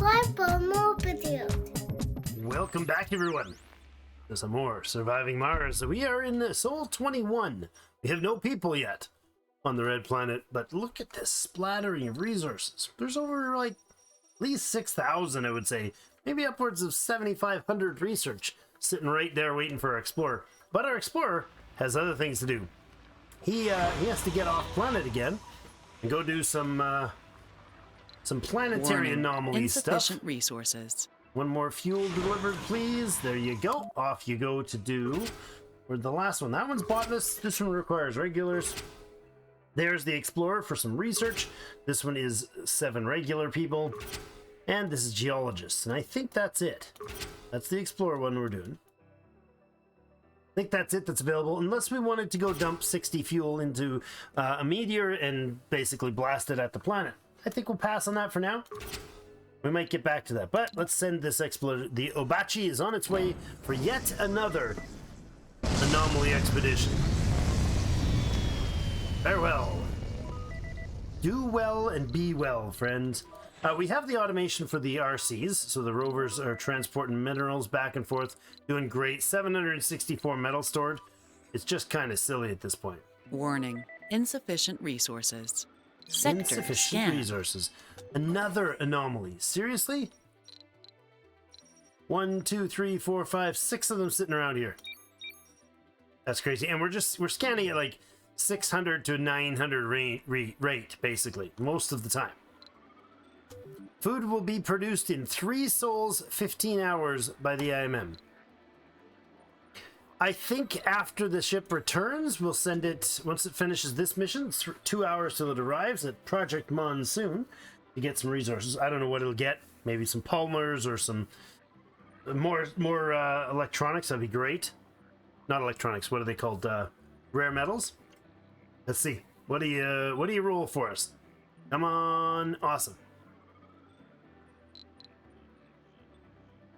subscribe for more videos. Welcome back, everyone, to some more Surviving Mars. We are in Sol 21. We have no people yet on the red planet, but look at this splattering of resources. There's over like at least 6,000, I would say, maybe upwards of 7,500 research sitting right there waiting for our explorer. But our explorer has other things to do. He has to get off planet again and go do some planetary anomaly stuff. Insufficient resources. One more fuel delivered, please. There you go. Off you go to do. Or the last one. That one's botanists. This one requires regulars. There's the explorer for some research. This one is 7 regular people. And this is geologists. And I think that's it. That's the explorer one we're doing. I think that's it that's available, unless we wanted to go dump 60 fuel into a meteor and basically blast it at the planet. I think we'll pass on that for now. We might get back to that, but let's send this explorer. The Obachi is on its way for yet another anomaly expedition. Farewell. Do well and be well, friends. We have the automation for the RCs, so the rovers are transporting minerals back and forth, doing great. 764 metal stored. It's just kind of silly at this point. Warning. Insufficient resources. Sector Insufficient scan. resources. Another anomaly. Seriously? 1, 2, 3, 4, 5, 6 of them sitting around here. That's crazy. And we're scanning at like 600 to 900 rate, basically, most of the time. Food will be produced in 3 sols, 15 hours by the IMM. I think after the ship returns, we'll send it, once it finishes this mission, it's 2 hours till it arrives at Project Monsoon to get some resources. I don't know what it'll get. Maybe some polymers or some more electronics. That'd be great. Not electronics. What are they called? Rare metals. Let's see. What do you roll for us? Come on. Awesome.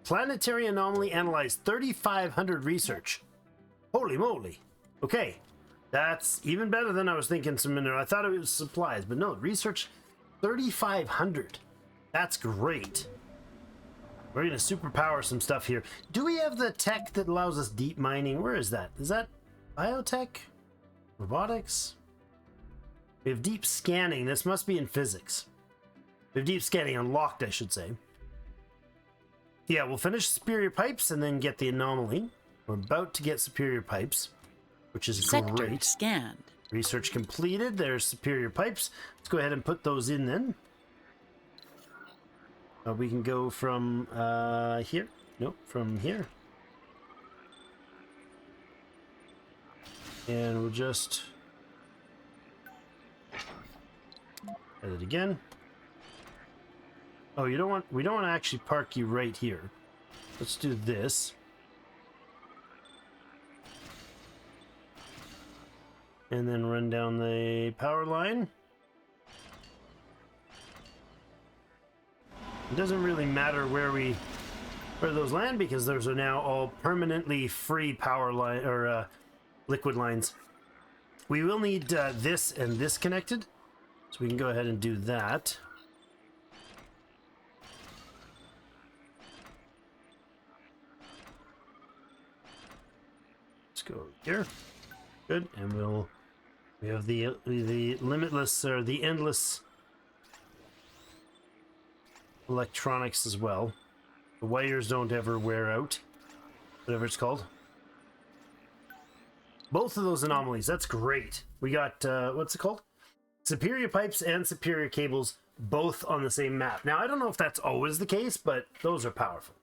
Planetary anomaly analyzed 3,500 research. Holy moly. Okay. That's even better than I was thinking some mineral. I thought it was supplies, but no, research 3,500. That's great. We're going to superpower some stuff here. Do we have the tech that allows us deep mining? Where is that? Is that biotech? Robotics? We have deep scanning. This must be in physics. We have deep scanning unlocked, I should say. Yeah, we'll finish superior pipes and then get the anomaly. We're about to get superior pipes, which is Sector great. scanned. Research completed. There's superior pipes. Let's go ahead and put those in then. We can go from here. Nope, from here. And we'll just add it again. Oh, we don't want to actually park you right here. Let's do this. And then run down the power line. It doesn't really matter where those land because those are now all permanently free power line or liquid lines. We will need this and this connected, so we can go ahead and do that. Go here. Good. And we have the limitless or the endless electronics as well. The wires don't ever wear out, whatever it's called. Both of those anomalies, that's great. We got what's it called? Superior pipes and superior cables, both on the same map. Now I don't know if that's always the case, but those are powerful.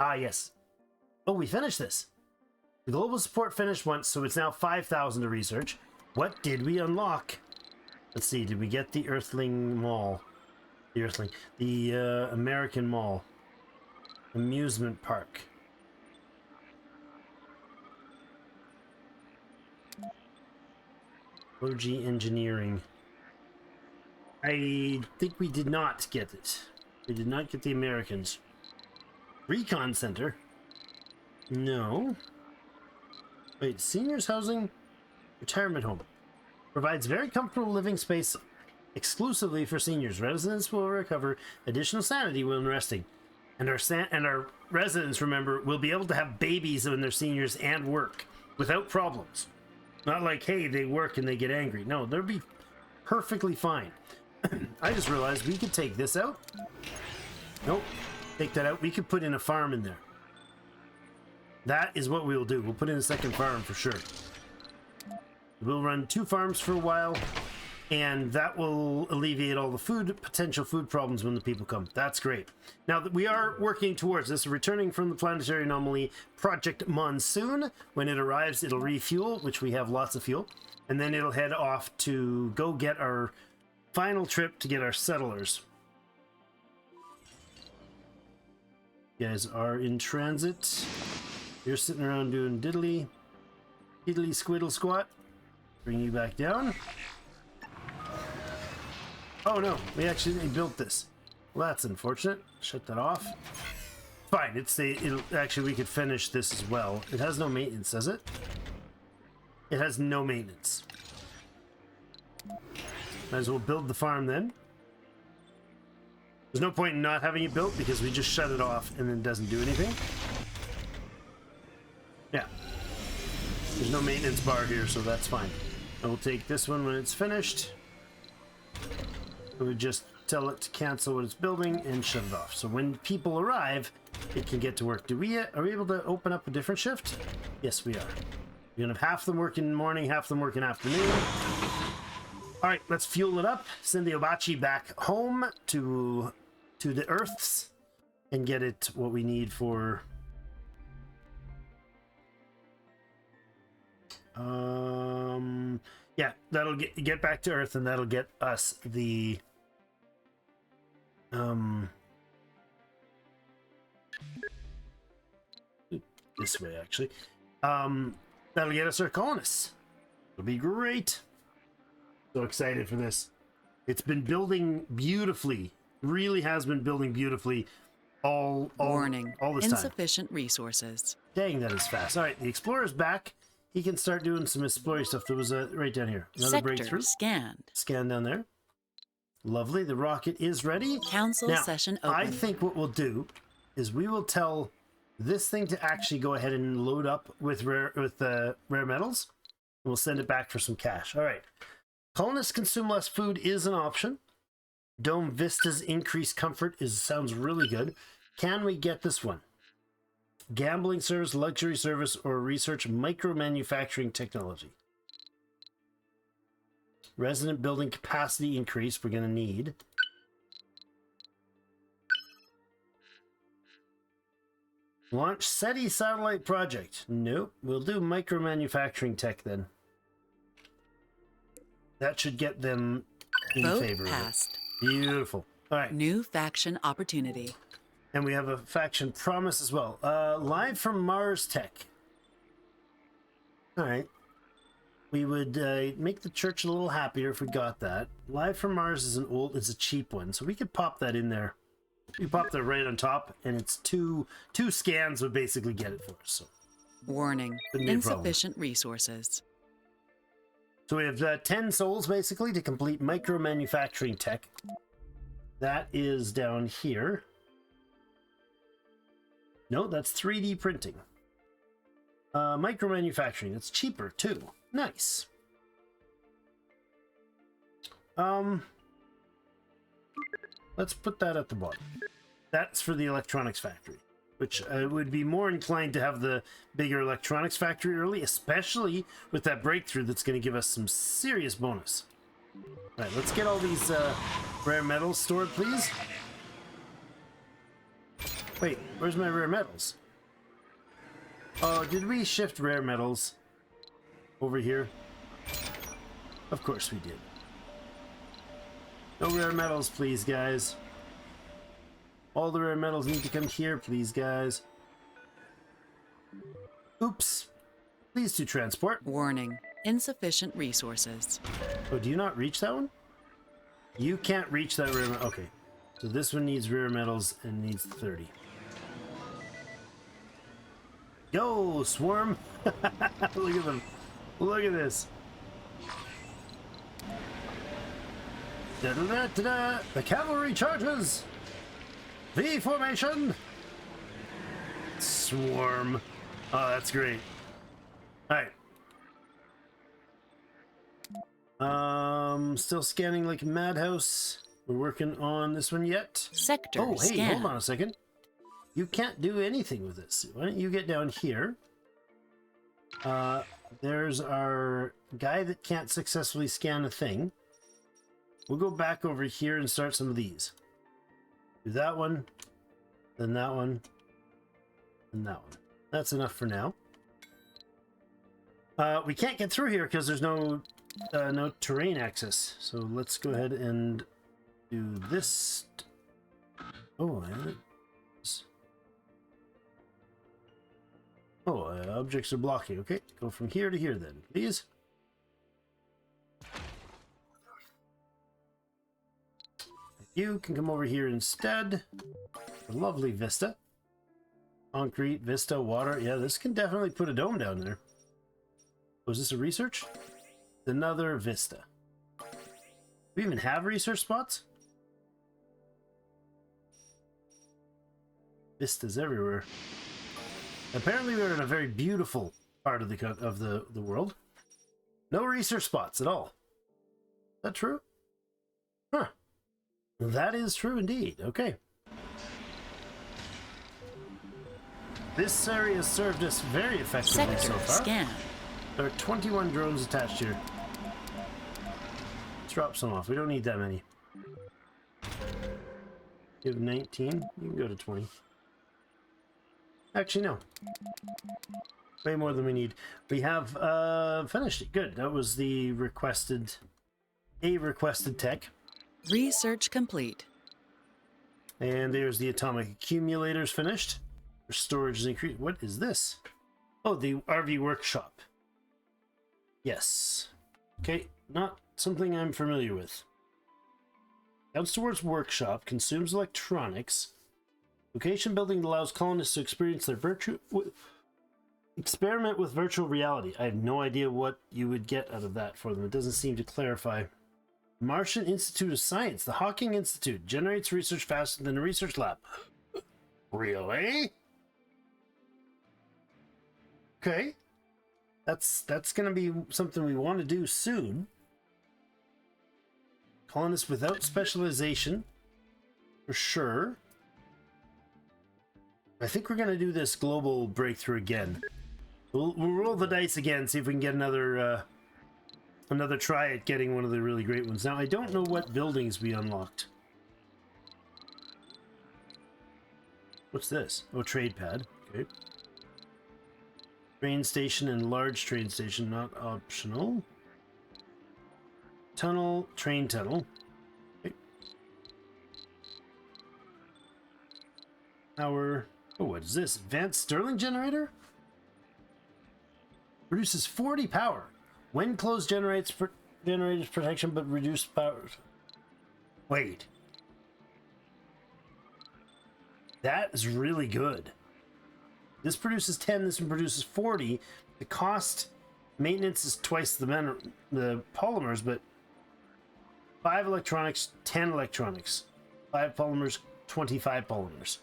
Ah, yes. Oh, we finished this. The global support finished once, so it's now 5,000 to research. What did we unlock? Let's see, did we get the Earthling Mall? The American Mall. Amusement Park. OG Engineering. I think we did not get it. We did not get the Americans. Recon Center? No. Wait, seniors housing? Retirement home. Provides very comfortable living space exclusively for seniors. Residents will recover additional sanity when resting. And our residents, remember, will be able to have babies when they're seniors and work without problems. Not like, hey, they work and they get angry. No, they'll be perfectly fine. I just realized we could take this out. Nope. Take that out. We could put in a farm in there. That is what we'll do. We'll put in a second farm for sure. We'll run 2 farms for a while, and that will alleviate all the potential food problems when the people come. That's great. Now that we are working towards this, returning from the planetary anomaly Project Monsoon. When it arrives, it'll refuel, which we have lots of fuel, and then it'll head off to go get our final trip to get our settlers. You guys are in transit. You're sitting around doing diddly squiddle squat. Bring you back down. Oh no, we actually built this. Well, that's unfortunate. Shut that off. Fine, it'll actually, we could finish this as well. It has no maintenance, does it? It has no maintenance. Might as well build the farm then. There's no point in not having it built because we just shut it off and then it doesn't do anything. Yeah. There's no maintenance bar here, so that's fine. I will take this one when it's finished. We would just tell it to cancel what it's building and shut it off. So when people arrive, it can get to work. Are we able to open up a different shift? Yes, we are. We're gonna have half them work in the morning, half them work in afternoon. All right, let's fuel it up. Send the Obachi back home to the Earths and get it what we need for. Yeah, that'll get back to Earth, and that'll get us the this way actually. That'll get us our colonists. It'll be great. So excited for this. It's been building beautifully. Really has been building beautifully all Warning. all this time. Insufficient resources. Dang, that is fast. All right, the explorer's back. He can start doing some exploring stuff. There was a right down here. Another Sector breakthrough. scanned. Scan down there. Lovely. The rocket is ready. Council Now, session open. I think what we'll do is we will tell this thing to actually go ahead and load up with rare metals. We'll send it back for some cash. All right. Colonists consume less food is an option. Dome Vista's increased comfort sounds really good. Can we get this one? Gambling service, luxury service, or research micro-manufacturing technology. Resident building capacity increase we're going to need. Launch SETI satellite project. Nope. We'll do micro-manufacturing tech then. That should get them in Vote favor passed. of it. Beautiful. All right. New faction opportunity. And we have a faction promise as well. Live from Mars Tech. All right. We would make the church a little happier if we got that. Live from Mars is it's a cheap one, so we could pop that in there. We pop that right on top, and it's two scans would basically get it for us. So Warning. Wouldn't be a problem. Insufficient resources. So we have 10 souls basically to complete micro manufacturing tech. That is down here. No, that's 3D printing. Micro manufacturing. It's cheaper too. Nice. Let's put that at the bottom. That's for the electronics factory, which I would be more inclined to have the bigger electronics factory early, especially with that breakthrough that's going to give us some serious bonus. All right, let's get all these rare metals stored, please. Wait, where's my rare metals? Oh, did we shift rare metals over here? Of course we did. No rare metals, please, guys. All the rare metals need to come here, please, guys. Oops. Please do transport. Warning. Insufficient resources. Oh, do you not reach that one? You can't reach that rare metal. Okay. So this one needs rare metals and needs 30. Go, swarm! Look at them. Look at this. Da-da-da-da-da. The cavalry charges! V formation! Swarm. Oh, that's great. Alright. Still scanning like a madhouse. We're working on this one yet. Sector Oh, hey, scan. hold on a second. You can't do anything with this. Why don't you get down here? There's our guy that can't successfully scan a thing. We'll go back over here and start some of these. Do that one, then that one, and that one. That's enough for now. We can't get through here because there's no terrain access. So let's go ahead and do this. Oh, objects are blocking. Okay, go from here to here then, please. You can come over here instead. A lovely vista. Concrete, vista, water. Yeah, this can definitely put a dome down there. Was this a research? Another vista. Do we even have research spots? Vistas everywhere. Apparently we're in a very beautiful part of the world. No research spots at all. Is that true? Huh. That is true indeed. Okay. This area has served us very effectively so Sector far. scan. There are 21 drones attached here. Let's drop some off. We don't need that many. Give 19. You can go to 20. Actually, no. Way more than we need. We have finished it. Good. That was the requested tech. Research complete. And there's the atomic accumulators finished. Our storage is increased. What is this? Oh, the RV workshop. Yes. Okay, not something I'm familiar with. Counts towards workshop, consumes electronics. Location building allows colonists to experience their experiment with virtual reality. I have no idea what you would get out of that for them. It doesn't seem to clarify. Martian Institute of Science, the Hawking Institute, generates research faster than a research lab. Really? Okay. That's going to be something we want to do soon. Colonists without specialization, for sure. I think we're going to do this global breakthrough again. We'll roll the dice again, see if we can get another try at getting one of the really great ones. Now, I don't know what buildings we unlocked. What's this? Oh, trade pad. Okay. Train station and large train station, not optional. Tunnel, train tunnel. Okay. Power. Oh, what is this? Advanced Stirling generator? Produces 40 power. When closed generates protection but reduced power. Wait. That is really good. This produces 10, this one produces 40. The cost maintenance is twice the polymers, but 5 electronics, 10 electronics. 5 polymers, 25 polymers.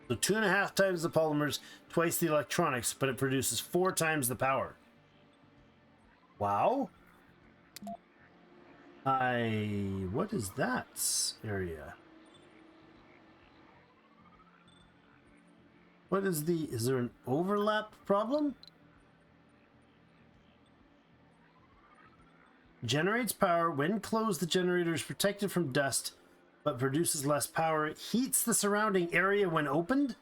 So 2.5 times the polymers, twice the electronics, but it produces 4 times the power. Wow. What is that area? What is is there an overlap problem? Generates power. When closed, the generator is protected from dust, but produces less power. It heats the surrounding area when opened?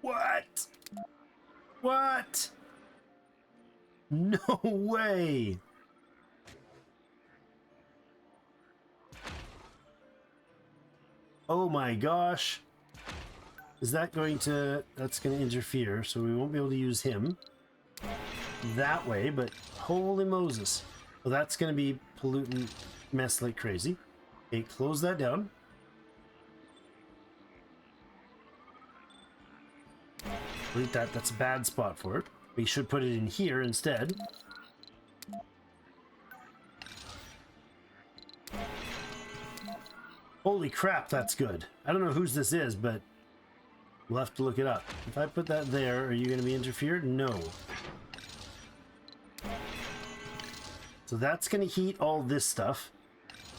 What? What? No way. Oh my gosh. Is that going to... That's going to interfere, so we won't be able to use him that way, but holy Moses. Well, that's going to be pollutant mess like crazy. Okay, close that down. Delete that. That's a bad spot for it. We should put it in here instead. Holy crap, that's good. I don't know whose this is, but we'll have to look it up. If I put that there, are you going to be interfered? No. So that's going to heat all this stuff.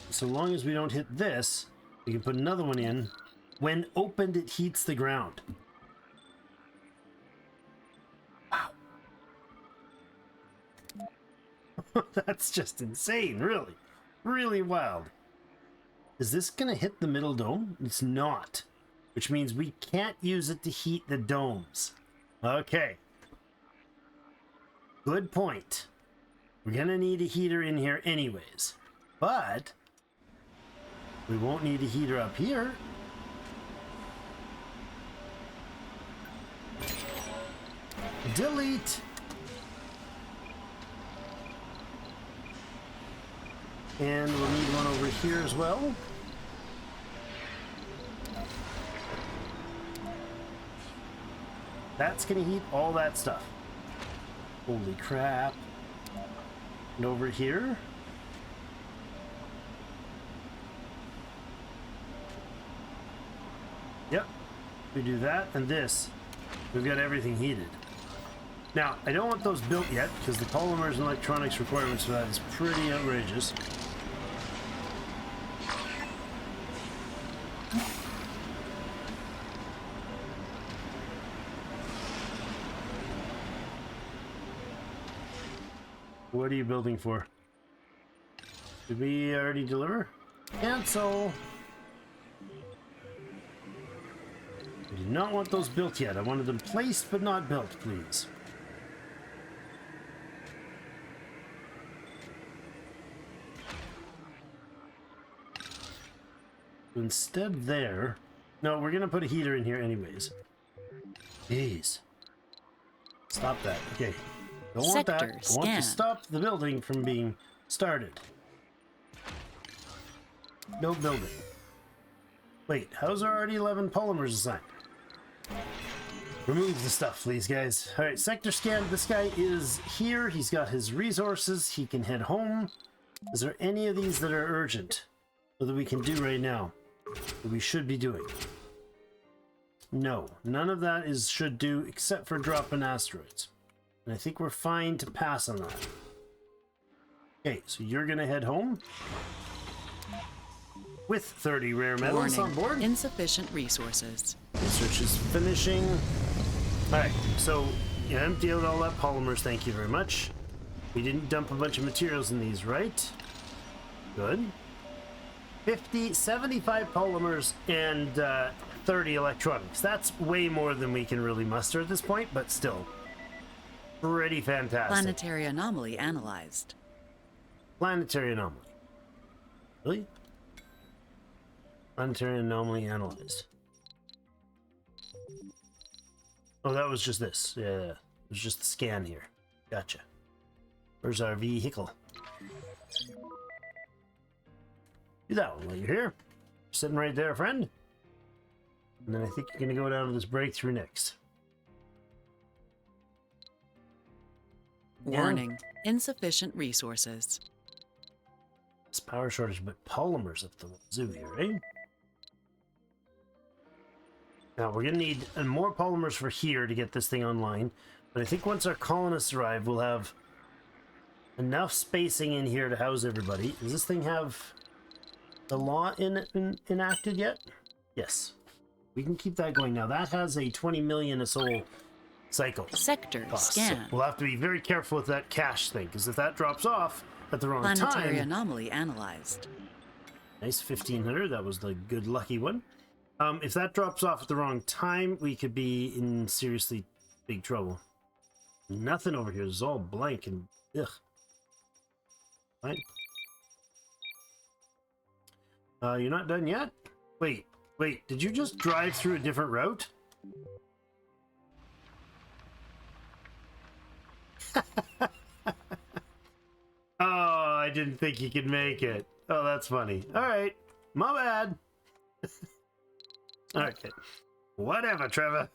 So long as we don't hit this, we can put another one in. When opened, it heats the ground. Wow. That's just insane, really. Really wild. Is this going to hit the middle dome? It's not. Which means we can't use it to heat the domes. Okay. Good point. We're going to need a heater in here anyways. But we won't need a heater up here. Delete. And we'll need one over here as well. That's going to heat all that stuff. Holy crap. And over here. Yep. We do that and this. We've got everything heated. Now, I don't want those built yet because the polymers and electronics requirements for that is pretty outrageous. What are you building for? Did we already deliver? Cancel! I do not want those built yet. I wanted them placed but not built, please. Instead there... No, we're gonna put a heater in here anyways. Jeez. Stop that. Okay. Don't want that. I want to stop the building from being started. No building. Wait, how's our already 11 polymers assigned? Remove the stuff, please, guys. Alright, sector scan. This guy is here. He's got his resources. He can head home. Is there any of these that are urgent? Or that we can do right now? That we should be doing? No. None of that is should do except for dropping asteroids. And I think we're fine to pass on that. Okay, so you're gonna head home with 30 rare metals on board. Insufficient resources. Research is finishing. Alright, so you empty out all that polymers, thank you very much. We didn't dump a bunch of materials in these, right? Good. 75 polymers and 30 electronics. That's way more than we can really muster at this point, but still. Pretty fantastic. Planetary anomaly analyzed. Planetary anomaly. Really? Planetary anomaly analyzed. Oh, that was just this. Yeah, it was just the scan here. Gotcha. Where's our vehicle? Do that one while you're here. Sitting right there, friend. And then I think you're going to go down to this breakthrough next. Warning. Insufficient resources. It's power shortage, but polymers up the wazoo here, right? Now we're gonna need more polymers for here to get this thing online. But I think once our colonists arrive, we'll have enough spacing in here to house everybody. Does this thing have the law enacted yet? Yes. We can keep that going. Now that has a 20 million a soul cycle Sector cost. scan. So we'll have to be very careful with that cash thing, because if that drops off at the wrong Planetary time... anomaly analyzed. Nice, 1500. That was the good lucky one. If that drops off at the wrong time, we could be in seriously big trouble. Nothing over here. It's all blank and ugh. Fine. You're not done yet? Wait. Did you just drive through a different route? Oh, I didn't think you could make it. Oh, that's funny. All right. My bad. Okay. Whatever, Trevor.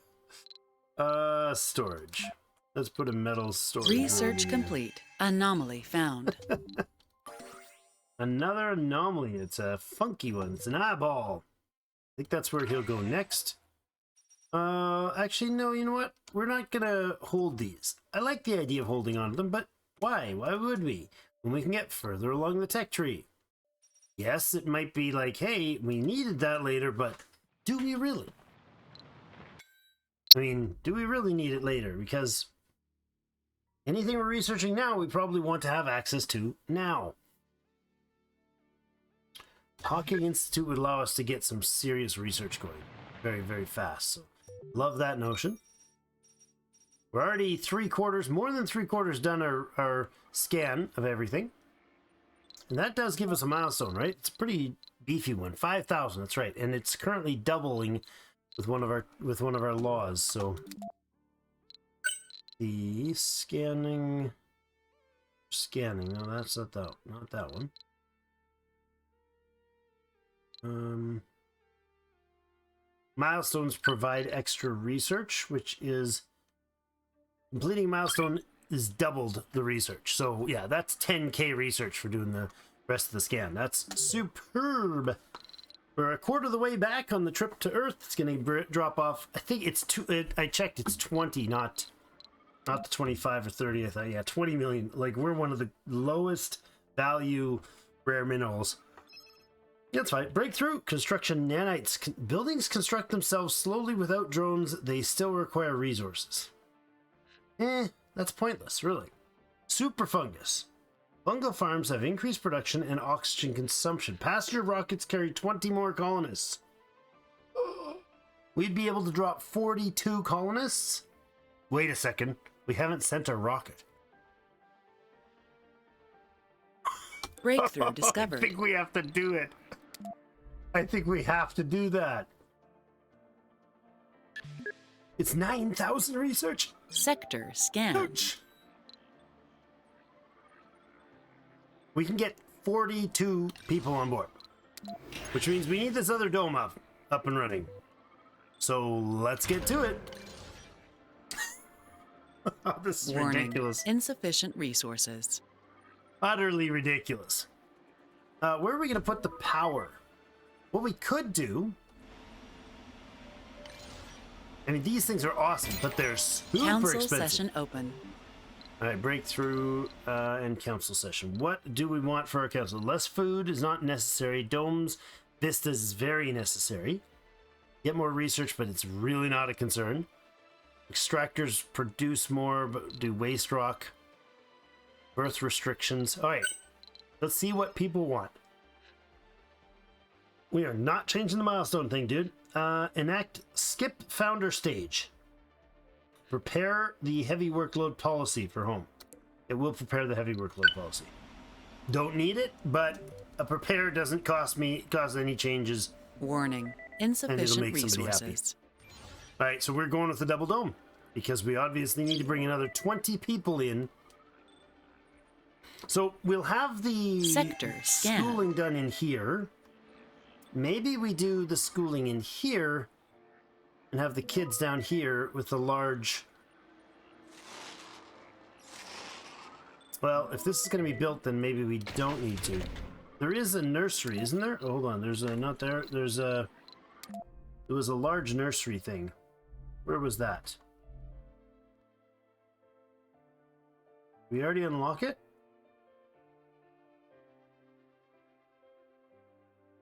Storage. Let's put a metal storage. Research complete. Anomaly found. Another anomaly. It's a funky one. It's an eyeball. I think that's where he'll go next. Actually, no, you know what? We're not gonna hold these. I like the idea of holding on to them, but why? Why would we? When we can get further along the tech tree. Yes, it might be like, hey, we needed that later, but do we really? I mean, do we really need it later? Because anything we're researching now, we probably want to have access to now. Hawking Institute would allow us to get some serious research going very, very fast. So, love that notion. We're already more than three quarters done our scan of everything. And that does give us a milestone, right? It's a pretty beefy one. 5,000, that's right. And it's currently doubling with one of our laws. So the scanning, no, that's not that one. Milestones provide extra research, which is completing milestone is doubled the research. So yeah, that's 10k research for doing the rest of the scan. That's superb. We're a quarter of the way back on the trip to Earth. It's going to drop off. I think it's I checked. It's 20, not the 25 or 30. I thought, yeah, 20 million. Like, we're one of the lowest value rare minerals. That's fine. Breakthrough construction nanites. Buildings construct themselves slowly without drones. They still require resources. That's pointless, really. Super fungus. Fungal farms have increased production and oxygen consumption. Passenger rockets carry 20 more colonists. We'd be able to drop 42 colonists? Wait a second. We haven't sent a rocket. Breakthrough discovered. I think we have to do it. I think we have to do that. It's 9,000 research. Sector scanned. Ouch. We can get 42 people on board, which means we need this other dome up and running. So let's get to it. Oh, this is Warning. ridiculous. Insufficient resources. Utterly ridiculous. Where are we going to put the power? What we could do... I mean, these things are awesome, but they're super Council expensive. session open. All right, breakthrough and council session. What do we want for our council? Less food is not necessary. Domes, vistas is very necessary. Get more research, but it's really not a concern. Extractors produce more, but do waste rock. Birth restrictions. All right, let's see what people want. We are not changing the milestone thing, dude. Skip founder stage. Prepare the heavy workload policy for home. It will prepare the heavy workload policy. Don't need it, but a prepare doesn't cause any changes. Warning. Insufficient make somebody happy. resources. All right, so we're going with the double dome because we obviously need to bring another 20 people in. So we'll have the Sector scan. schooling done in here. Maybe we do the schooling in here and have the kids down here with the large... Well, if this is going to be built, then maybe we don't need to. There is a nursery, isn't there? Oh, hold on, there's a... Not there. There's a... There was a large nursery thing. Where was that? We already unlock it?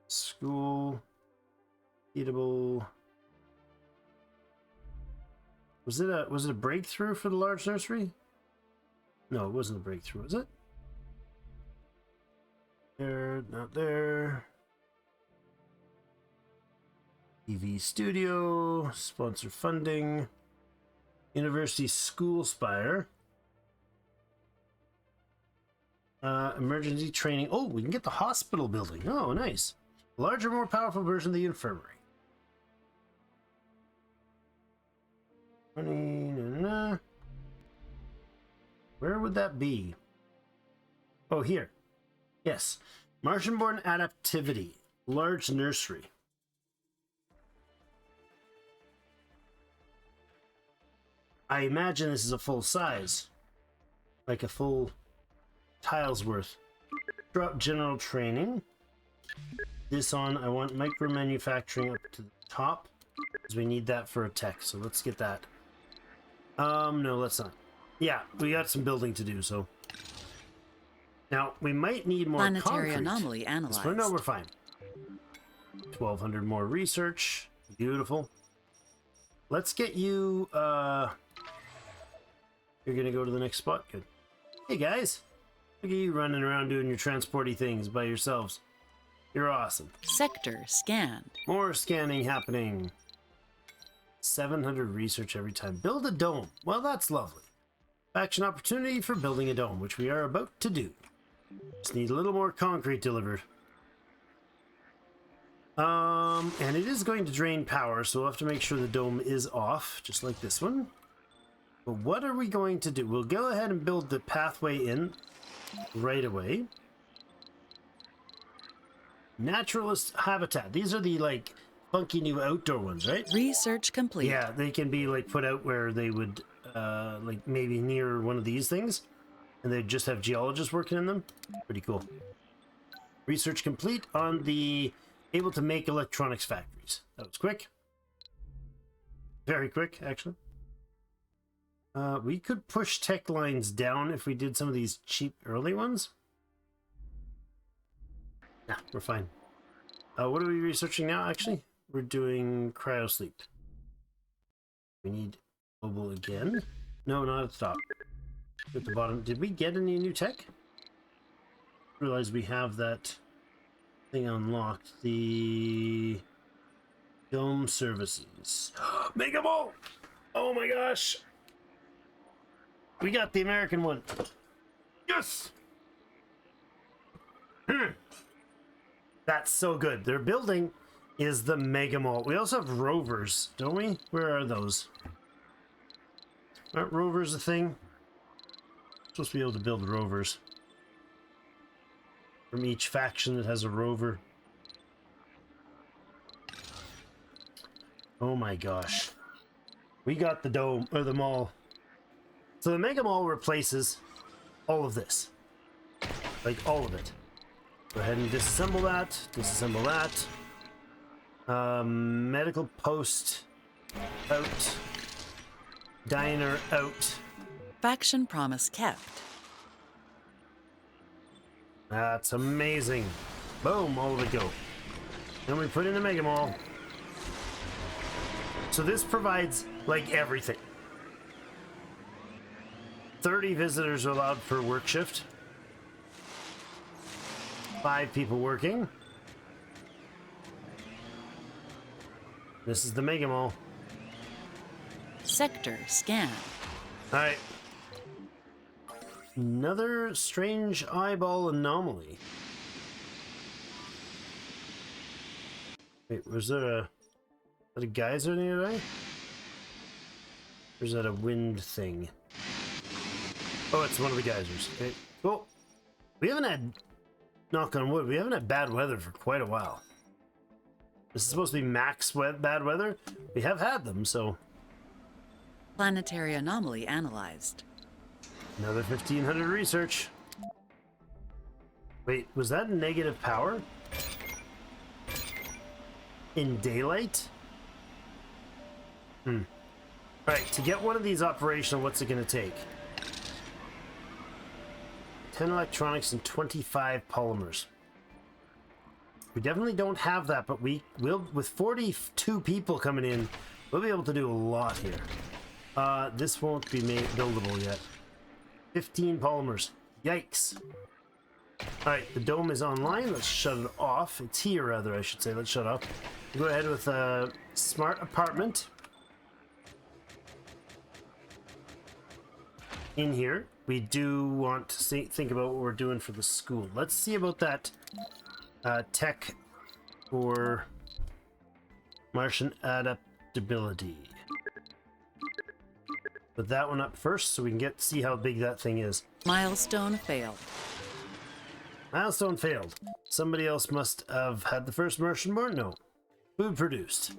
School, eatable. Was it a breakthrough for the large nursery? No, it wasn't a breakthrough, was it? There, not there. TV studio, sponsor funding, University School Spire. Emergency training. Oh, we can get the hospital building. Oh, nice. Larger, more powerful version of the infirmary. Where would that be? Oh, here. Yes. Martian-born adaptivity. Large nursery. I imagine this is a full size. Like a full tile's worth. Drop general training. This on, I want micro manufacturing up to the top because we need that for a tech. So let's get that. No, let's not. Yeah, we got some building to do. So now we might need more Planetary concrete. anomaly analyzed. No, we're fine. 1,200 more research. Beautiful. Let's get you. You're gonna go to the next spot. Good. Hey guys, look at you running around doing your transporty things by yourselves. You're awesome. Sector scanned. More scanning happening. 700 research every time. Build a dome. Well, that's lovely. Action opportunity for building a dome, which we are about to do. Just need a little more concrete delivered. And it is going to drain power, so we'll have to make sure the dome is off, just like this one. But what are we going to do? We'll go ahead and build the pathway in right away. Naturalist habitat. These are the, like, funky new outdoor ones, right? Research complete. Yeah, they can be, like, put out where they would, like, maybe near one of these things. And they'd just have geologists working in them. Pretty cool. Research complete on the able to make electronics factories. That was quick. Very quick, actually. We could push tech lines down if we did some of these cheap early ones. Nah, we're fine. What are we researching now, actually? We're doing cryosleep. We need global again. No, not at the top. At the bottom. Did we get any new tech? Realize we have that thing unlocked. The dome services. Mega Ball! Oh my gosh! We got the American one. Yes! That's so good. Their building is the Mega Mall. We also have rovers, don't we? Where are those? Aren't rovers a thing? Supposed to be able to build rovers. From each faction that has a rover. Oh my gosh. We got the dome, or the mall. So the Mega Mall replaces all of this. Like, all of it. Go ahead and disassemble that. Disassemble that. Medical post out. Diner out. Faction promise kept. That's amazing. Boom, all of it go. Then we put in the Mega Mall. So this provides, like, everything. 30 visitors are allowed per work shift. 5 people working. This is the Mega Mall. Sector scanned. Alright. Another strange eyeball anomaly. Wait, was there a geyser nearby? Or is that a wind thing? Oh, it's one of the geysers. Okay, cool. We haven't had, knock on wood, we haven't had bad weather for quite a while. This is supposed to be max bad weather. We have had them, so. Planetary anomaly analyzed. Another 1,500 research. Wait, was that negative power? In daylight? Alright, to get one of these operational, what's it going to take? 10 electronics and 25 polymers. We definitely don't have that, but we will, with 42 people coming in, we'll be able to do a lot here. This won't be made buildable yet. 15 polymers. Yikes. Alright, the dome is online. Let's shut it off. It's here, rather, I should say. Let's shut off. Go ahead with a smart apartment. In here, we do want to think about what we're doing for the school. Let's see about that tech for Martian adaptability. Put that one up first so we can see how big that thing is. Milestone failed. Milestone failed. Somebody else must have had the first Martian born? No. Food produced.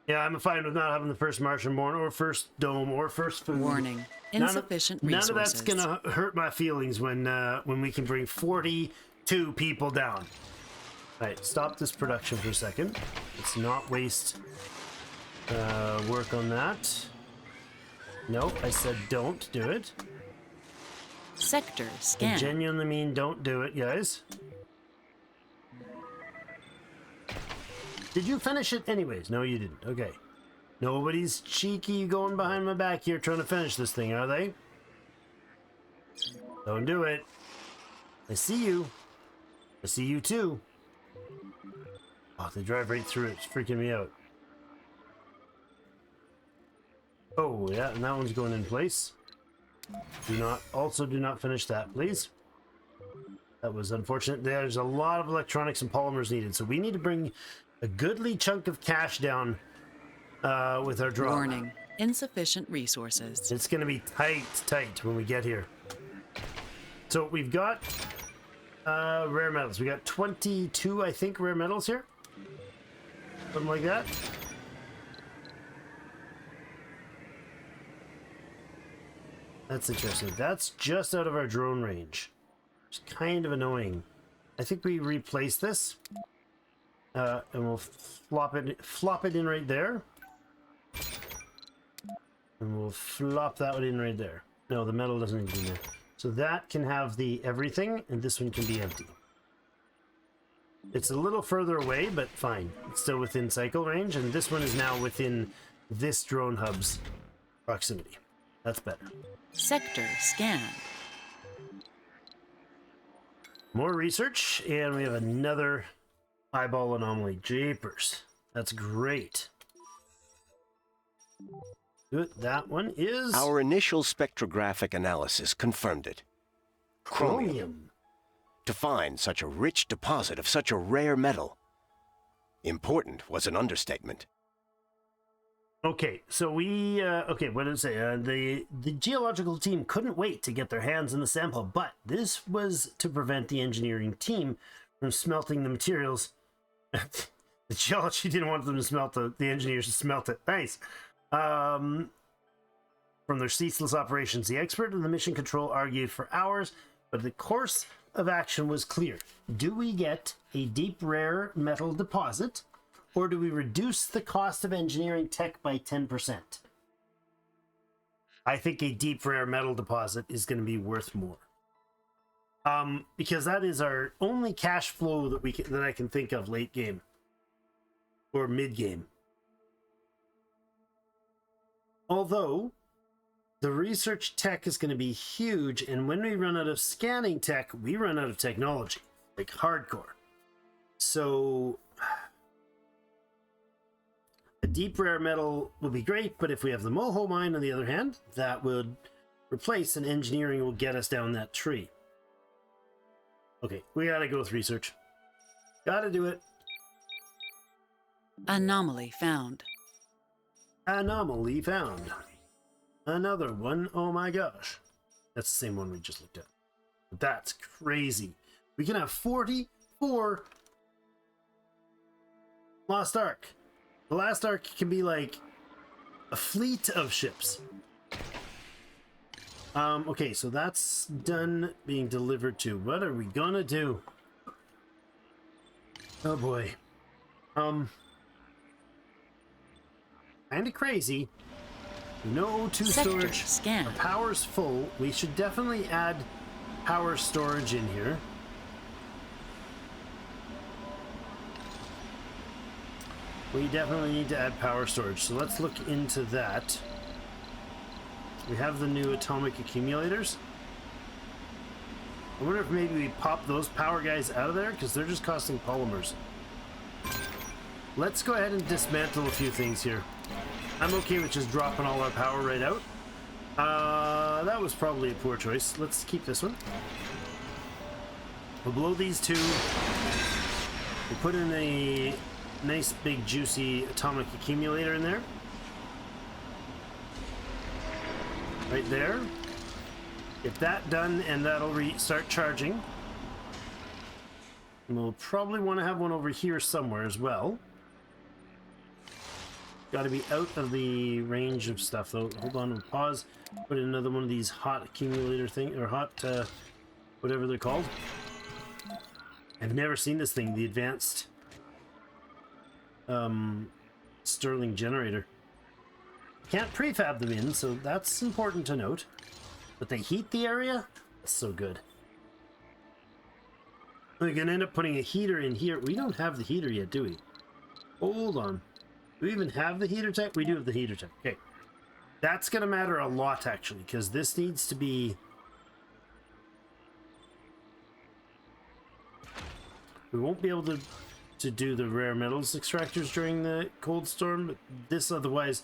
Yeah, I'm fine with not having the first Martian born or first dome or first food. Warning. Insufficient resources. None of that's gonna hurt my feelings when we can bring 42 people down. All right, stop this production for a second. Let's not waste work on that. Nope, I said don't do it. Sector I scan. genuinely mean don't do it, guys. Did you finish it anyways? No, you didn't. Okay. Nobody's cheeky going behind my back here trying to finish this thing, are they? Don't do it. I see you. I see you too. Oh, they drive right through it. It's freaking me out. Oh, yeah, and that one's going in place. Do not finish that, please. That was unfortunate. There's a lot of electronics and polymers needed, so we need to bring a goodly chunk of cash down with our draw. Warning. Insufficient resources. It's going to be tight when we get here. So we've got rare metals. We got 22, I think, rare metals here. Something like that. That's interesting. That's just out of our drone range. It's kind of annoying. I think we replace this. And we'll flop it in right there. And we'll flop that one in right there. No, the metal doesn't need to be in there. So that can have the everything, and this one can be empty. It's a little further away, but fine. It's still within cycle range, and this one is now within this drone hub's proximity. That's better. Sector scan. More research, and we have another eyeball anomaly. Japers. That's great. Good. That one is... Our initial spectrographic analysis confirmed it. chromium. To find such a rich deposit of such a rare metal. Important was an understatement. Okay, so we, okay, what did it say? The geological team couldn't wait to get their hands on the sample, but this was to prevent the engineering team from smelting the materials. The geology didn't want them to smelt the engineers to smelt it. Nice. From their ceaseless operations, the expert in the mission control argued for hours, but the course of action was clear. Do we get a deep rare metal deposit, or do we reduce the cost of engineering tech by 10%? I think a deep rare metal deposit is going to be worth more. Because that is our only cash flow that I can think of late game or mid game. Although the research tech is going to be huge, and when we run out of scanning tech, we run out of technology, like hardcore. So a deep rare metal would be great, but if we have the Moho mine on the other hand, that would replace, and engineering will get us down that tree. Okay, we gotta go with research. Gotta do it. Anomaly found. Anomaly found. Another one. Oh my gosh. That's the same one we just looked at. But that's crazy. We can have 44 Lost Ark. The last Ark can be like a fleet of ships. Okay, so that's done being delivered to. What are we gonna do? Oh boy. Kinda crazy. No O2 Sector storage. scan. Our power's full. We should definitely add power storage in here. We definitely need to add power storage. So let's look into that. We have the new atomic accumulators. I wonder if maybe we pop those power guys out of there, because they're just costing polymers. Let's go ahead and dismantle a few things here. I'm okay with just dropping all our power right out. That was probably a poor choice. Let's keep this one. We'll blow these two. We'll put in a nice big juicy atomic accumulator in there. Right there. Get that done, and that'll start charging. And we'll probably want to have one over here somewhere as well. got to be out of the range of stuff, though. Hold on, we'll pause. Put in another one of these hot accumulator thing, or hot, whatever they're called. I've never seen this thing, the advanced Stirling generator. Can't prefab them in, so that's important to note. But they heat the area? That's so good. We're gonna end up putting a heater in here. We don't have the heater yet, do we? Hold on. Do we even have the heater tech? We do have the heater tech. Okay. That's gonna matter a lot, actually, because this needs to be... We won't be able to do the rare metals extractors during the cold storm, but this otherwise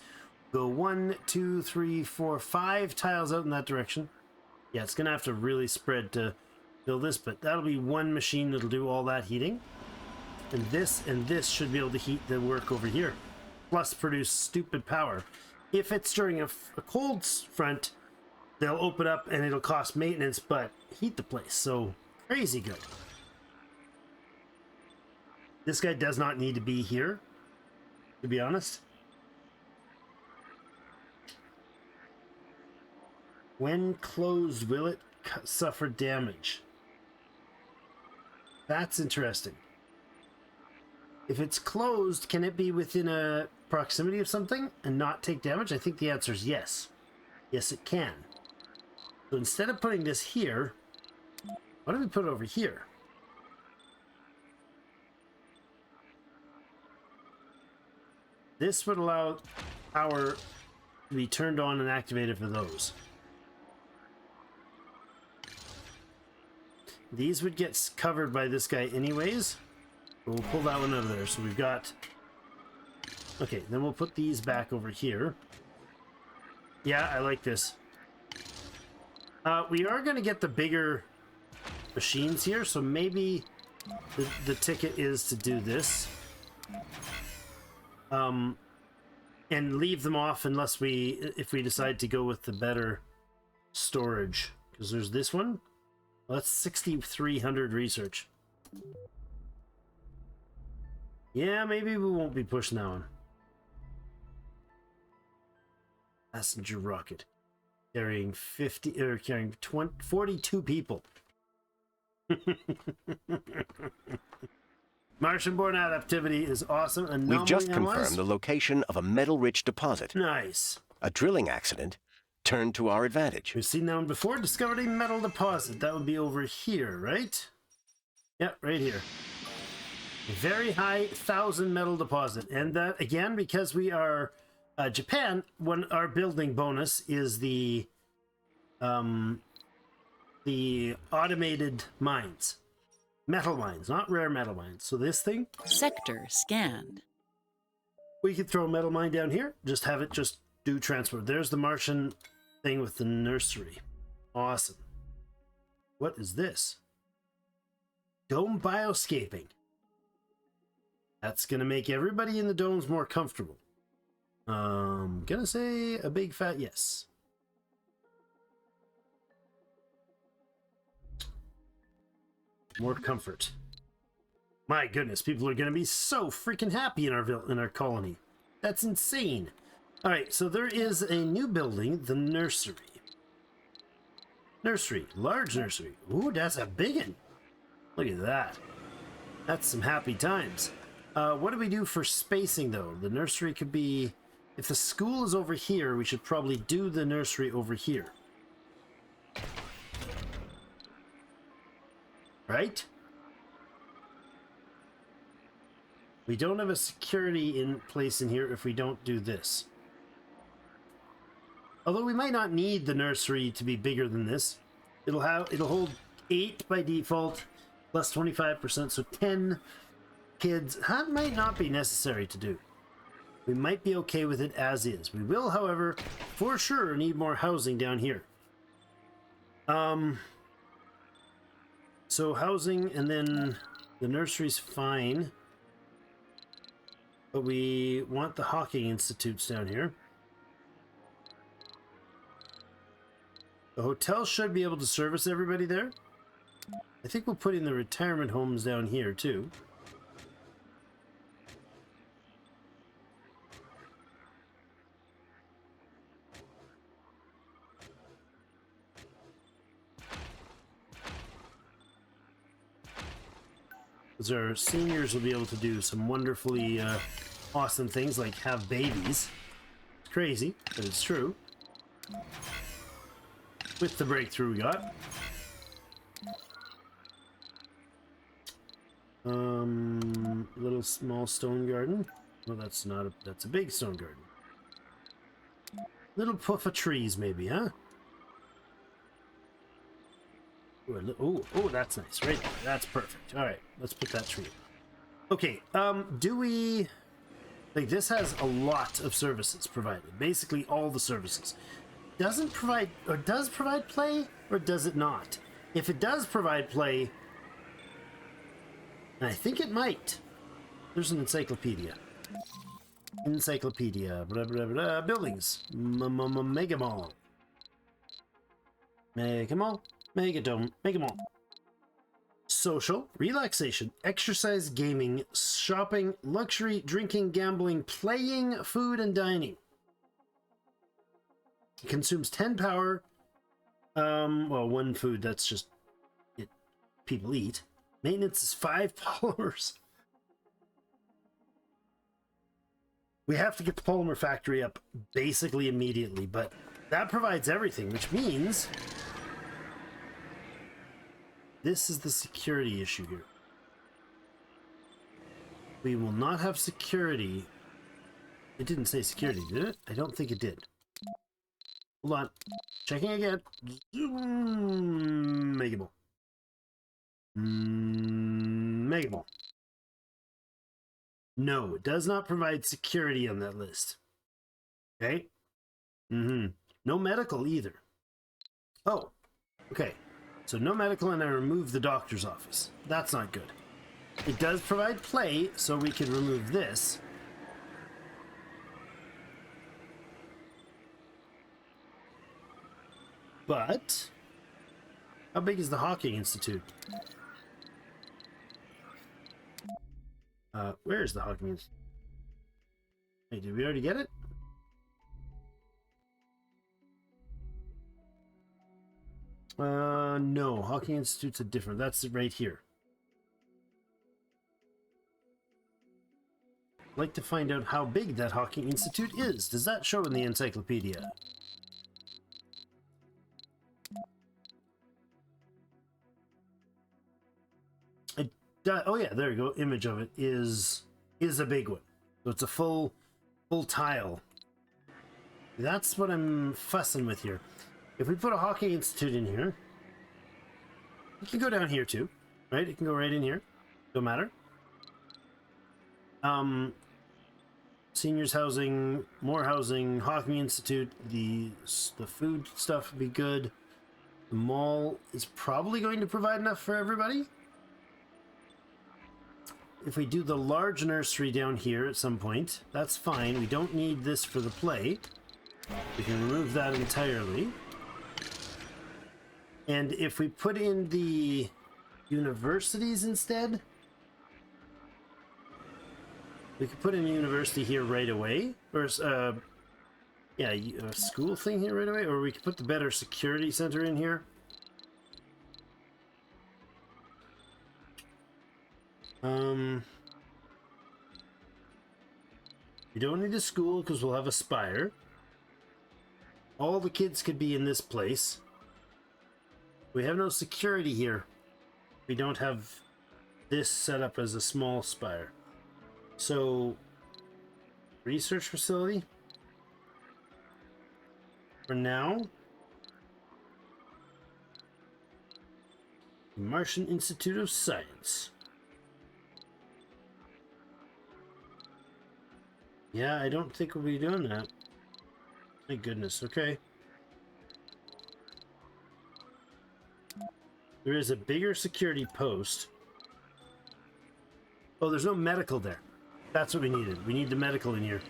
go 1, 2, 3, 4, 5 tiles out in that direction. Yeah, it's gonna have to really spread to build this, but that'll be one machine that'll do all that heating. And this should be able to heat the work over here, plus produce stupid power. If it's during a cold front, they'll open up and it'll cost maintenance, but heat the place. So crazy good. This guy does not need to be here, to be honest. When closed, will it suffer damage? That's interesting. If it's closed, can it be within a proximity of something and not take damage? I think the answer is yes. Yes, it can. So instead of putting this here, why don't we put it over here? This would allow power to be turned on and activated for those. These would get covered by this guy anyways. We'll pull that one out of there. So we've got... Okay, then we'll put these back over here. Yeah, I like this. We are going to get the bigger machines here, so maybe the ticket is to do this. And leave them off unless if we decide to go with the better storage. Because there's this one. Well, that's 6,300 research. Yeah, maybe we won't be pushing that one. Passenger rocket. Carrying 42 people. Martian-borne adaptivity is awesome. Anomaly We've just analyzed. confirmed the location of a metal-rich deposit. Nice. A drilling accident turned to our advantage. We've seen that one before. Discovered a metal deposit. That would be over here, right? Yep, right here. Very high 1,000 metal deposit. And that, again, because we are Japan, our building bonus is the automated mines. Metal mines, not rare metal mines. So this thing... Sector scanned. We could throw a metal mine down here. Just have it just do transport. There's the Martian thing with the nursery. Awesome. What is this? Dome bioscaping. That's going to make everybody in the domes more comfortable. Gonna say a big fat yes. More comfort. My goodness, people are going to be so freaking happy in our colony. That's insane. All right, so there is a new building, the nursery. Nursery, large nursery. Ooh, that's a big one. Look at that. That's some happy times. What do we do for spacing, though? The nursery could be... If the school is over here, we should probably do the nursery over here. Right? We don't have a security in place in here if we don't do this. Although we might not need the nursery to be bigger than this. It'll hold 8 by default, plus 25%, so 10 kids. That might not be necessary to do. We might be okay with it as is. We will, however, for sure need more housing down here. So housing, and then the nursery's fine. But we want the hawking institutes down here. The hotel should be able to service everybody there. I think we'll put in the retirement homes down here too. Because our seniors will be able to do some wonderfully awesome things like have babies. It's crazy, but it's true. With the breakthrough we got. Little small stone garden. Well, that's not a, that's a big stone garden. Little puff of trees, maybe, huh? Oh, that's nice, right there. That's perfect. All right, let's put that tree. Okay, do we... Like, this has a lot of services provided. Basically, all the services. Doesn't provide, or does provide play, or does it not? If it does provide play, and I think it might. There's an encyclopedia. Encyclopedia. Blah, blah, blah. Buildings. Mega Mall. Mega Mall. Megadome. Mega Mall. Social. Relaxation. Exercise. Gaming. Shopping. Luxury. Drinking. Gambling. Playing. Food and dining. It consumes 10 power. Well, 1 food. That's just it. People eat. Maintenance is 5 polymers. We have to get the polymer factory up basically immediately, but that provides everything, which means this is the security issue here. We will not have security. It didn't say security, did it? I don't think it did. Hold on. Checking again. Mega Ball. Mega Ball. No, it does not provide security on that list. Okay? No medical either. Oh, okay. So no medical, and I remove the doctor's office. That's not good. It does provide play, so we can remove this. But how big is the Hawking Institute? Where is the Hawking Institute? Hey, did we already get it? No. Hawking Institute's a different. That's right here. I'd like to find out how big that Hawking Institute is. Does that show in the encyclopedia? Oh yeah, there you go. Image of it is a big one. So it's a full tile. That's what I'm fussing with here. If we put a Hawking Institute in here, it can go down here too, right? It can go right in here. Don't matter. Seniors housing, more housing, Hawking Institute. The food stuff would be good. The mall is probably going to provide enough for everybody. If we do the large nursery down here at some point, that's fine. We don't need this for the play. We can remove that entirely. And if we put in the universities instead, we could put in a university here right away. Or, yeah, a school thing here right away. Or we could put the better security center in here. We don't need a school because we'll have a spire. All the kids could be in this place. We have no security here. We don't have this set up as a small spire. So, research facility. For now, Martian Institute of Science. Yeah, I don't think we'll be doing that. My goodness, okay. There is a bigger security post. Oh, there's no medical there. That's what we needed. We need the medical in here.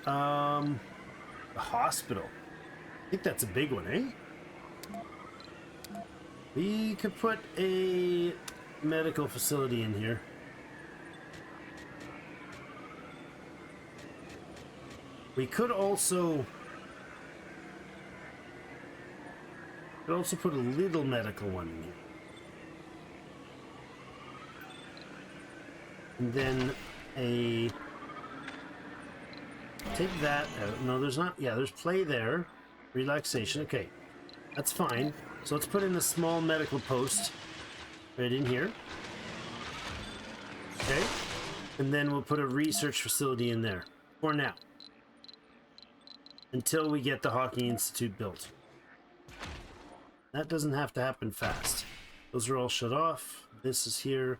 The hospital. I think that's a big one, eh? We could put a medical facility in here. We could also put a little medical one in here. And then a... Take that out. No, there's not... Yeah, there's play there. Relaxation. Okay. That's fine. So let's put in a small medical post right in here. Okay. And then we'll put a research facility in there. For now. Until we get the Hockey Institute built. That doesn't have to happen fast. Those are all shut off. This is here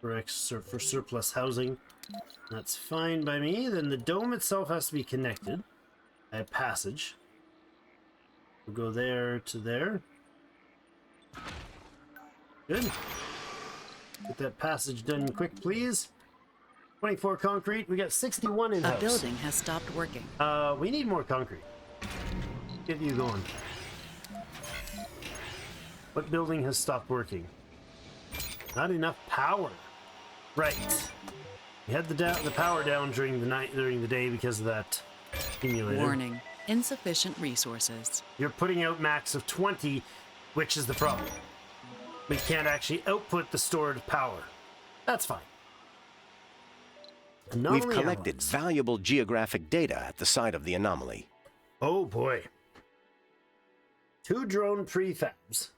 for surplus housing. That's fine by me. Then the dome itself has to be connected by a passage. We'll go there to there. Good. Get that passage done quick, please. 24 concrete. We got 61 in house. A building has stopped working. We need more concrete. Get you going. What building has stopped working? Not enough power. Right. We had the power down during the day because of that accumulator. Warning. Insufficient resources. You're putting out max of 20, which is the problem. We can't actually output the stored power. That's fine. We've collected valuable geographic data at the site of the anomaly. Oh boy. 2 drone prefabs.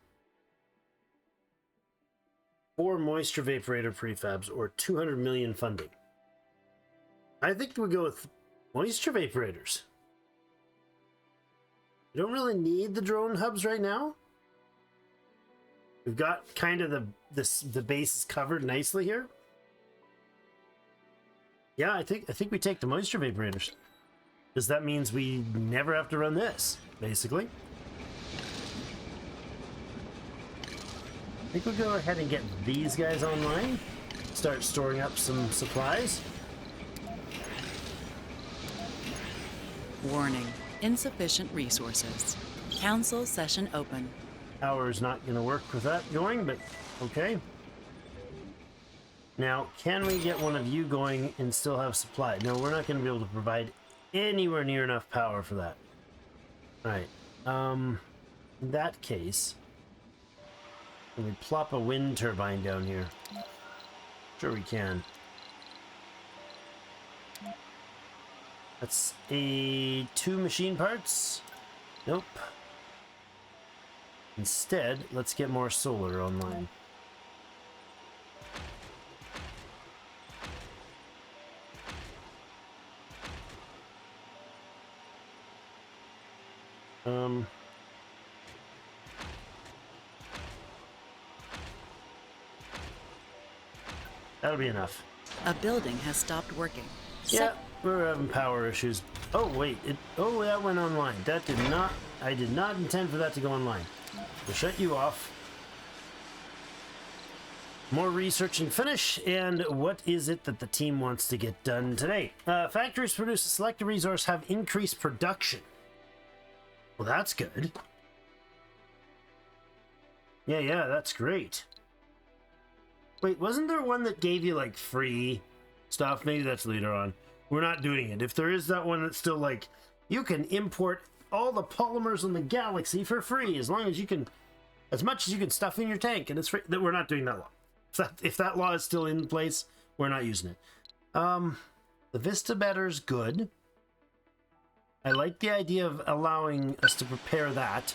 4 moisture vaporator prefabs, or 200 million funding. I think we'll go with moisture vaporators. We don't really need the drone hubs right now. We've got kind of the bases covered nicely here. Yeah, I think we take the moisture vaporators. Because that means we never have to run this, basically. I think we'll go ahead and get these guys online. Start storing up some supplies. Warning. Insufficient resources. Council session open. Power's not going to work with that going, but okay. Now, can we get one of you going and still have supply? No, we're not going to be able to provide anywhere near enough power for that. Alright. In that case, can we plop a wind turbine down here? Sure we can. That's a 2 machine parts. Nope. Instead, let's get more solar online. That'll be enough. A building has stopped working. Yeah, we're having power issues. Oh wait, that went online. That did not. I did not intend for that to go online. We'll shut you off. More research and finish. And what is it that the team wants to get done today? Factories produce a selected resource have increased production. Well, that's good. Yeah, that's great. Wait, wasn't there one that gave you like free stuff? Maybe that's later on. We're not doing it. If there is that one that's still like, you can import all the polymers in the galaxy for free as long as you can, as much as you can stuff in your tank, and it's free. We're not doing that law. If that law is still in place, we're not using it. The Vista Better's good. I like the idea of allowing us to prepare that.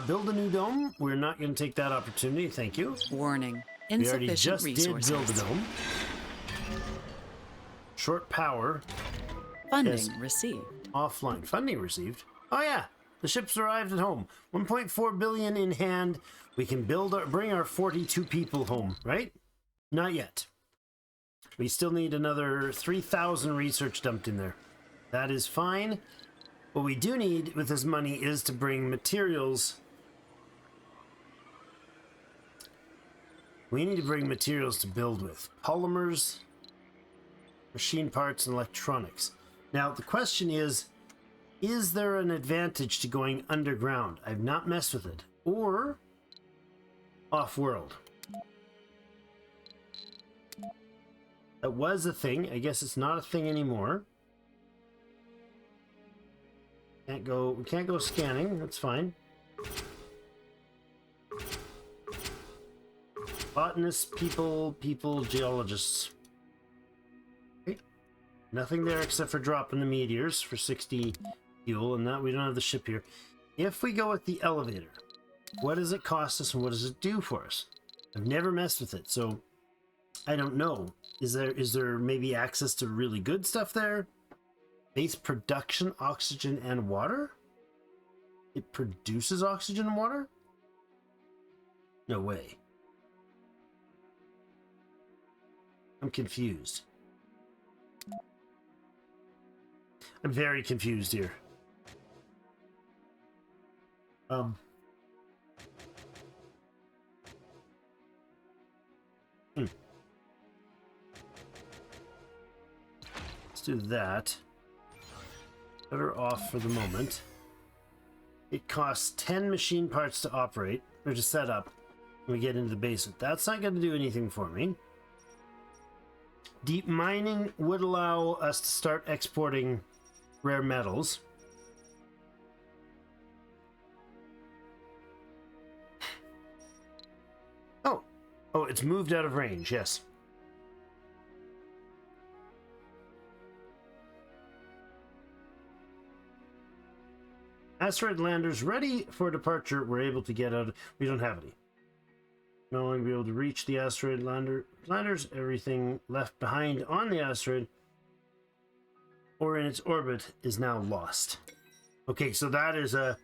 Build a new dome. We're not going to take that opportunity. Thank you. Warning. We already Insufficient just resources. did build a dome. Short power. Funding Yes. received. Offline. Funding received. Oh yeah. The ships arrived at home. 1.4 billion in hand. We can bring our 42 people home, right? Not yet. We still need another 3,000 research dumped in there. That is fine. What we do need with this money is to bring materials. We need to bring materials to build with. Polymers, machine parts, and electronics. Now, the question is there an advantage to going underground? I've not messed with it. Or off-world. That was a thing. I guess it's not a thing anymore. We can't go scanning. That's fine. Botanists, people, geologists. Okay. Nothing there except for dropping the meteors for 60 fuel, and that we don't have the ship here. If we go with the elevator, what does it cost us and what does it do for us? I've never messed with it, so I don't know. Is there maybe access to really good stuff there? Base production, oxygen, and water? It produces oxygen and water? No way. I'm confused. I'm very confused here. Let's do that. Put her off for the moment. It costs 10 machine parts to operate, or to set up when we get into the basement. That's not going to do anything for me. Deep mining would allow us to start exporting rare metals. Oh, it's moved out of range, yes. Asteroid landers ready for departure. We're able to get out. We don't have any. No longer be able to reach the asteroid landers. Everything left behind on the asteroid or in its orbit is now lost. Okay, so that is a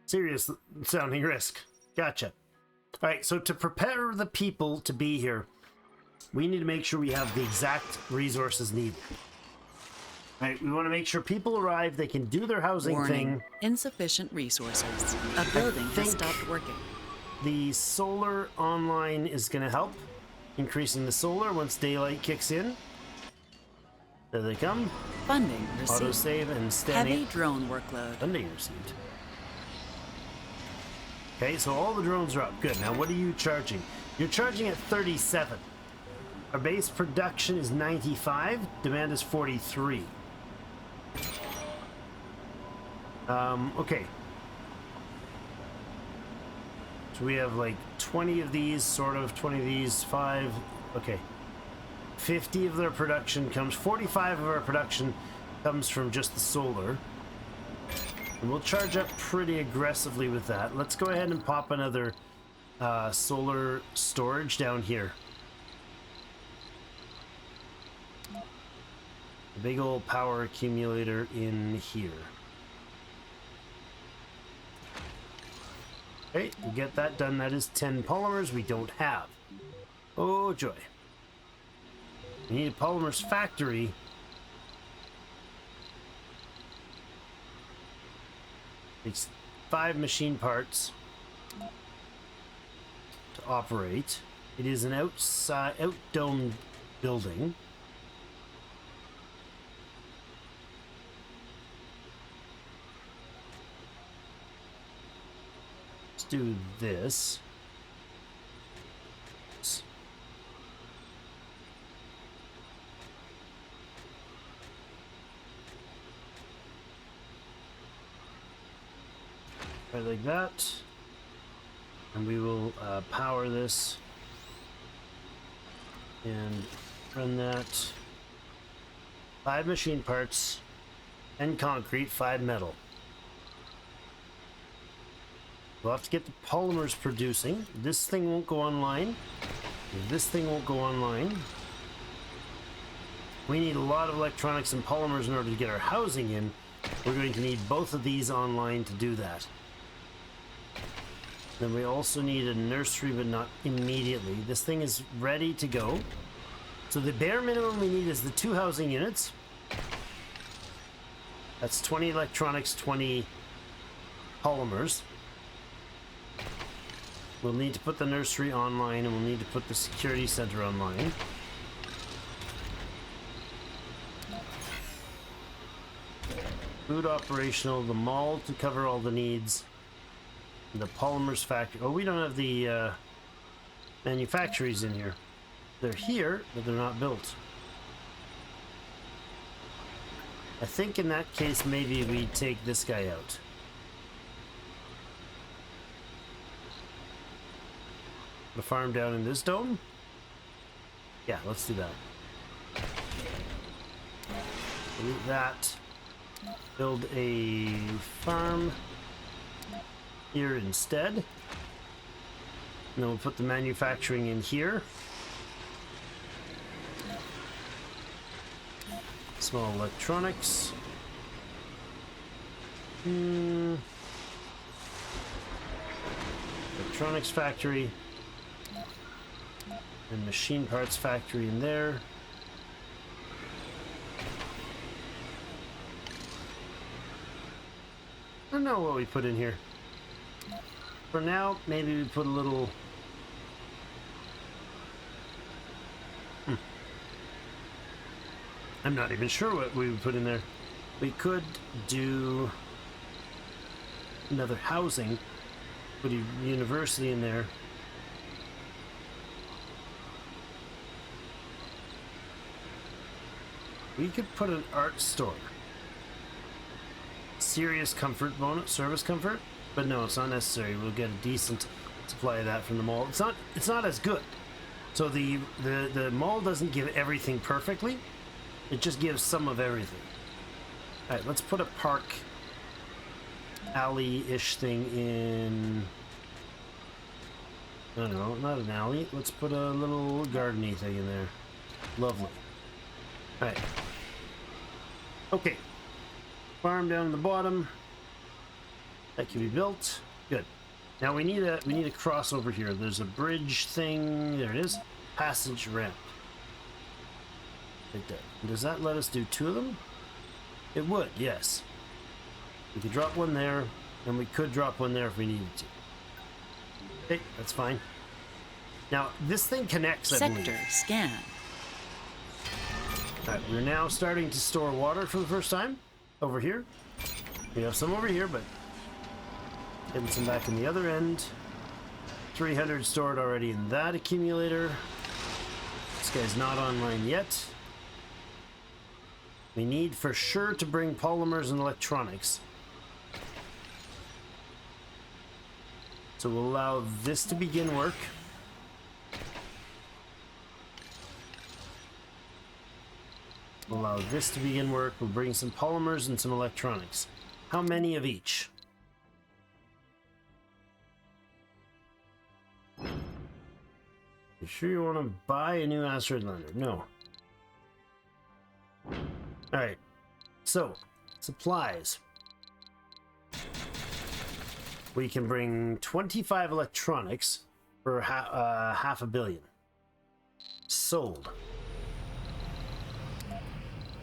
serious sounding risk. Gotcha. All right, so to prepare the people to be here, we need to make sure we have the exact resources needed. All right, we want to make sure people arrive, they can do their housing Warning. thing. Insufficient resources. A building has stopped working. The solar online is going to help, increasing the solar once daylight kicks in. There they come. Funding received. Autosave and standing. Heavy drone workload. Funding received. Okay, so all the drones are up. Good. Now, what are you charging? You're charging at 37. Our base production is 95. Demand is 43. Okay. So we have like 20 of these, sort of 20 of these, 5. Okay. 50 of their production comes, 45 of our production comes from just the solar. And we'll charge up pretty aggressively with that. Let's go ahead and pop another solar storage down here. A big old power accumulator in here. Okay, we get that done. That is 10 polymers we don't have. Oh joy. We need a polymers factory. Takes 5 machine parts to operate. It is an out-domed building. Let's do this. Right like that. And we will power this and run that. 5 machine parts, 10 concrete, 5 metal. We'll have to get the polymers producing. This thing won't go online. This thing won't go online. We need a lot of electronics and polymers in order to get our housing in. We're going to need both of these online to do that. Then we also need a nursery, but not immediately. This thing is ready to go. So the bare minimum we need is the 2 housing units. That's 20 electronics, 20 polymers. We'll need to put the nursery online, and we'll need to put the security center online. Food operational, the mall to cover all the needs. The polymers factory. Oh, we don't have the manufactories in here. They're here, but they're not built. I think in that case, maybe we take this guy out. The farm down in this dome? Yeah, let's do that. Delete that. Build a farm here instead. And then we'll put the manufacturing in here. Small electronics. Electronics factory. And machine parts factory in there. I don't know what we put in here. For now, maybe we put a little... I'm not even sure what we would put in there. We could do another housing. Put a university in there. We could put an art store. Serious comfort bonus, service comfort, but no, it's not necessary. We'll get a decent supply of that from the mall. It's not as good. So the mall doesn't give everything perfectly. It just gives some of everything. All right, let's put a park alley-ish thing in. I don't know, not an alley. Let's put a little garden-y thing in there. Lovely. All right. Okay. Farm down the bottom. That can be built. Good. Now we need a cross over here. There's a bridge thing. There it is. Passage ramp. Like that. Does that let us do two of them? It would, yes. We could drop one there, and we could drop one there if we needed to. Okay, that's fine. Now, this thing connects, I believe. Sector scan. Alright, we're now starting to store water for the first time. Over here. We have some over here, but getting some back in the other end. 300 stored already in that accumulator. This guy's not online yet. We need for sure to bring polymers and electronics. So we'll allow this to begin work. We'll allow this to begin work. We'll bring some polymers and some electronics. How many of each? You sure you want to buy a new asteroid lander? No. Alright. So, supplies. We can bring 25 electronics for $500 million. Sold.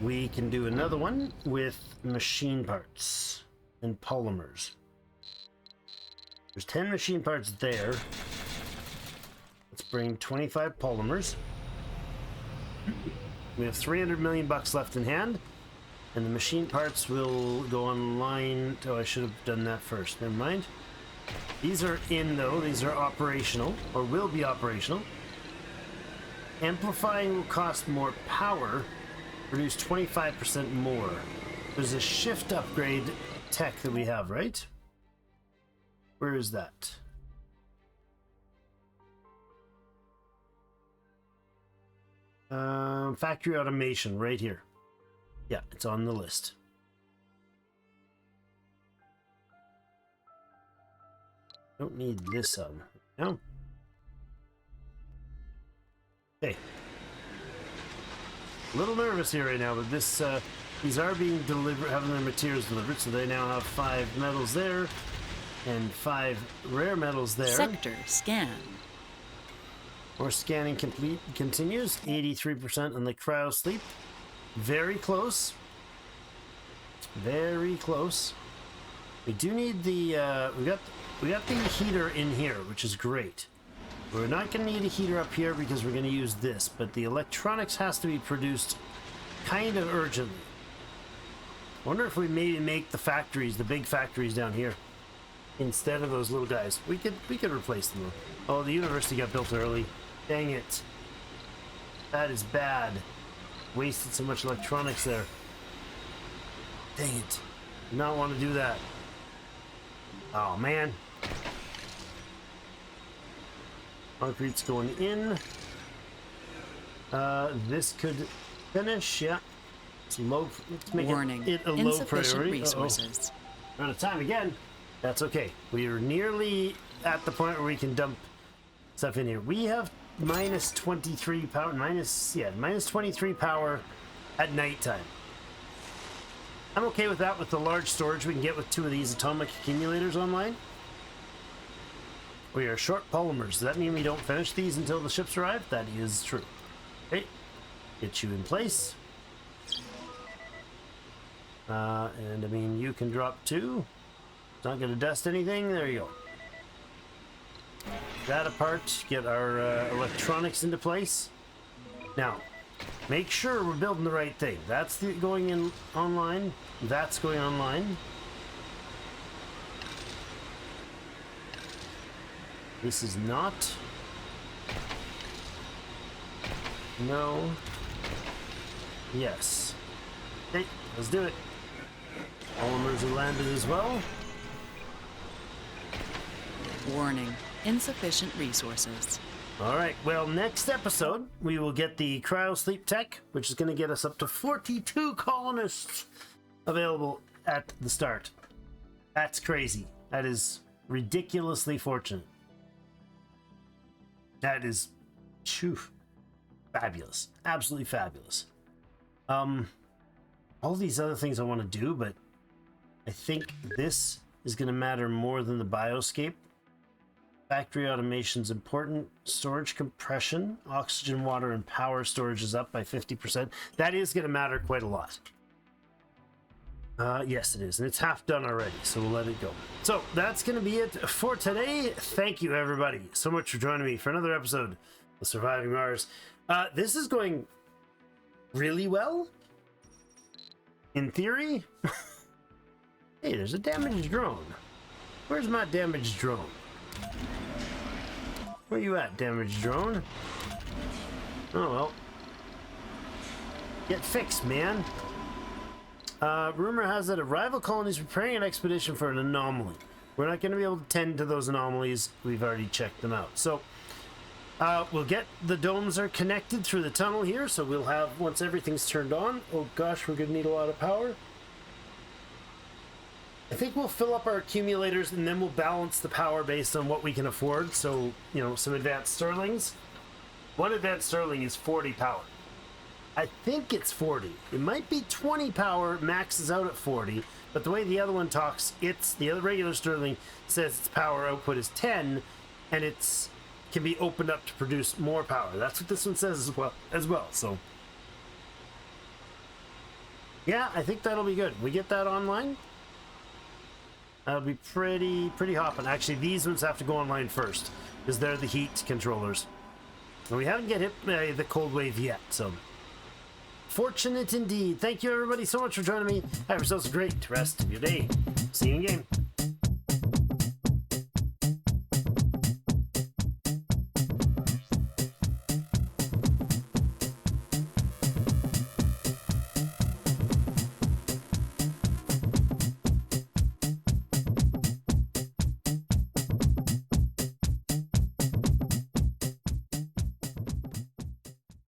We can do another one with machine parts and polymers. There's 10 machine parts there. Let's bring 25 polymers. We have 300 million bucks left in hand, and the machine parts will go online. Oh, I should have done that first. Never mind. These are in though. These are operational, or will be operational. Amplifying will cost more power. Produce 25% more. There's a shift upgrade tech that we have, right? Where is that? Factory automation, right here. Yeah, it's on the list. Don't need this on. No. Okay. A little nervous here right now, but this these are being delivered, having their materials delivered, so they now have 5 metals there and 5 rare metals there. Sector scan. More scanning complete continues. 83% on the cryo sleep. Very close. Very close. We do need the we got the heater in here, which is great. We're not going to need a heater up here because we're going to use this, but the electronics has to be produced kind of urgently. I wonder if we maybe make the factories, the big factories down here, instead of those little guys. We could replace them. Oh, the university got built early. Dang it. That is bad. Wasted so much electronics there. Dang it. Do not want to do that. Oh, man. Concrete's going in. This could finish, yeah. It's low. Let's make Warning. it a low Insufficient priority. resources. We're out of time again. That's okay. We are nearly at the point where we can dump stuff in here. We have minus 23 power, minus 23 power at nighttime. I'm okay with that with the large storage we can get with 2 of these atomic accumulators online. We are short polymers. Does that mean we don't finish these until the ships arrive? That is true. Okay, get you in place. And I mean, you can drop 2. It's not going to dust anything. There you go. That apart, get our electronics into place. Now, make sure we're building the right thing. That's going in online. That's going online. This is not. No. Yes. Okay, let's do it. Polymers are landed as well. Warning. Insufficient resources. All right, well, next episode, we will get the cryosleep tech, which is going to get us up to 42 colonists available at the start. That's crazy. That is ridiculously fortunate. That is fabulous. Absolutely fabulous. All these other things I want to do, but I think this is going to matter more than the bioscape. Factory automation is important. Storage compression, oxygen, water, and power storage is up by 50%. That is going to matter quite a lot. Yes, it is. And it's half done already, so we'll let it go. So that's going to be it for today. Thank you, everybody, so much for joining me for another episode of Surviving Mars. This is going really well. In theory. Hey, there's a damaged drone. Where's my damaged drone? Where you at, damaged drone? Oh well. Get fixed, man. Rumor has it a rival colony is preparing an expedition for an anomaly. We're not going to be able to tend to those anomalies. We've already checked them out. So, we'll get the domes are connected through the tunnel here. So we'll have, once everything's turned on, oh gosh, we're going to need a lot of power. I think we'll fill up our accumulators and then we'll balance the power based on what we can afford. So, you know, some advanced Stirlings. One advanced Stirling is 40 power. I think it's 40. It might be 20 power, maxes out at 40. But the way the other one talks, the other regular Stirling says its power output is 10, and it's can be opened up to produce more power. That's what this one says as well. So, yeah, I think that'll be good. We get that online. That'll be pretty hopping. Actually, these ones have to go online first because they're the heat controllers. And we haven't get hit by the cold wave yet, so fortunate indeed. Thank you everybody so much for joining me. Have yourselves a great rest of your day. See you in game.